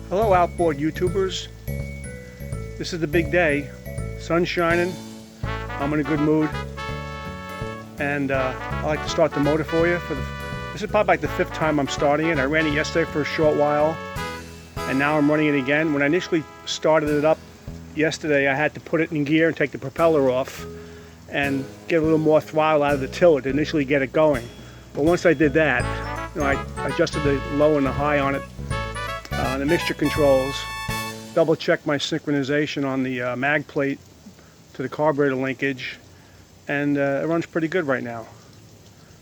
Hello outboard YouTubers. This is the big day. Sun's shining. I'm in a good mood. And I like to start the motor for you. This is probably like the 5th time I'm starting it. I ran it yesterday for a short while. And now I'm running it again. When I initially started it up yesterday, I had to put it in gear and take the propeller off and get a little more throttle out of the tiller to initially get it going. But once I did that, I adjusted the low and the high on it. The mixture controls, double check my synchronization on the mag plate to the carburetor linkage, and it runs pretty good right now.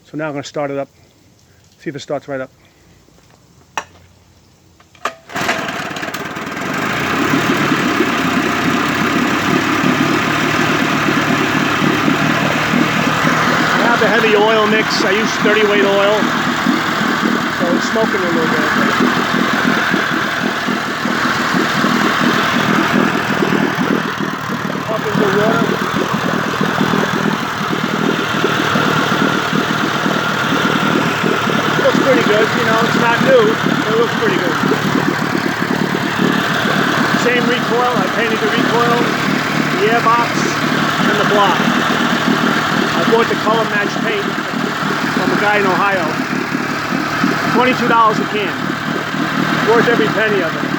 So now I'm going to start it up, see if it starts right up. I have the heavy oil mix. I use 30 weight oil, so it's smoking a little bit. Up into the water. Looks pretty good, it's not new, but it looks pretty good. Same recoil, I painted the recoil, the airbox, and the block. I bought the color match paint from a guy in Ohio. $22 a can. Worth every penny of it.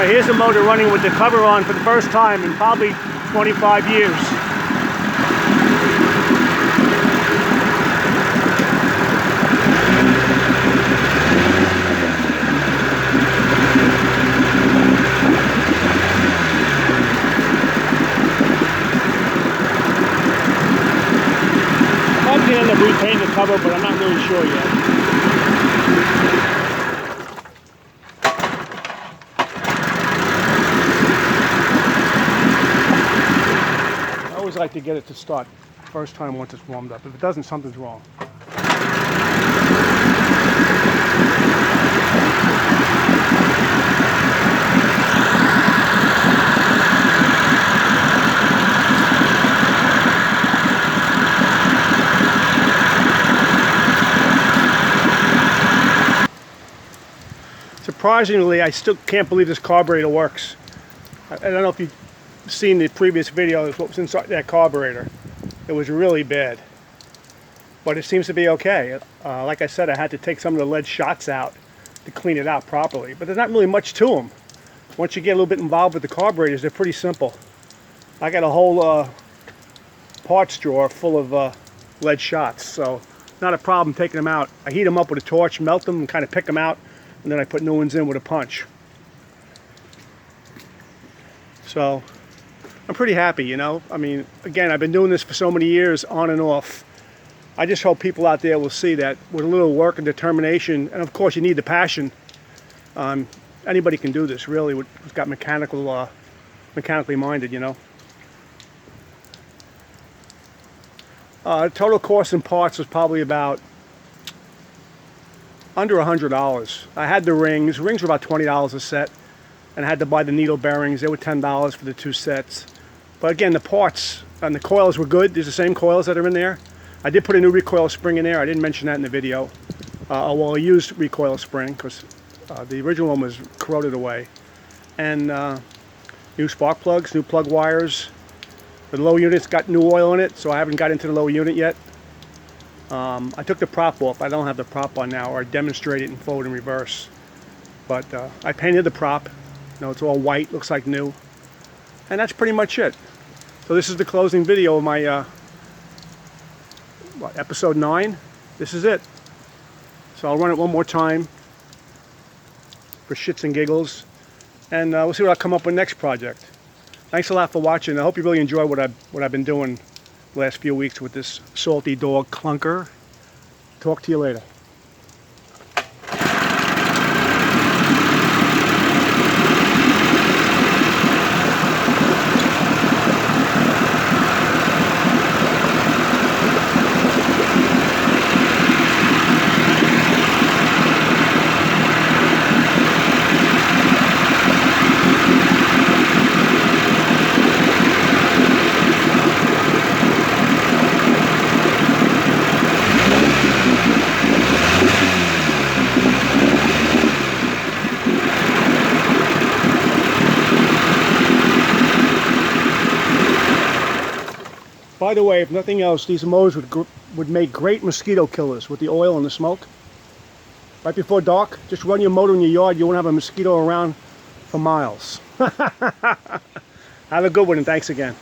Now here's the motor running with the cover on for the first time in probably 25 years. I'm going to end up repainting the cover, but I'm not really sure yet. I always like to get it to start first time once it's warmed up. If it doesn't, something's wrong. Surprisingly, I still can't believe this carburetor works. I don't know if you've seen the previous video of what was inside that carburetor. It was really bad. But it seems to be okay. Like I said, I had to take some of the lead shots out to clean it out properly. But there's not really much to them. Once you get a little bit involved with the carburetors, they're pretty simple. I got a whole parts drawer full of lead shots. So not a problem taking them out. I heat them up with a torch, melt them, and kind of pick them out. And then I put new ones in with a punch. So I'm pretty happy, you know. I mean, again, I've been doing this for so many years on and off. I just hope people out there will see that with a little work and determination, and of course you need the passion. Anybody can do this, really, who's got mechanically minded, you know. Total cost in parts was probably about under $100. I had the rings. Rings were about $20 a set, and I had to buy the needle bearings. They were $10 for the 2 sets. But again, the parts and the coils were good. There's the same coils that are in there. I did put a new recoil spring in there. I didn't mention that in the video. Well, I used recoil spring because the original one was corroded away. And new spark plugs, new plug wires. The low unit's got new oil in it, so I haven't got into the low unit yet. I took the prop off. I don't have the prop on now, or I demonstrate it in forward and reverse. But I painted the prop. You know, it's all white, looks like new. And that's pretty much it. So this is the closing video of my episode 9. This is it. So I'll run it one more time for shits and giggles, and we'll see what I'll come up with next project. Thanks a lot for watching. I hope you really enjoy what I've been doing the last few weeks with this Salty Dog clunker. Talk to you later. By the way, if nothing else, these motors would make great mosquito killers with the oil and the smoke. Right before dark, just run your motor in your yard. You won't have a mosquito around for miles. Have a good one, and thanks again.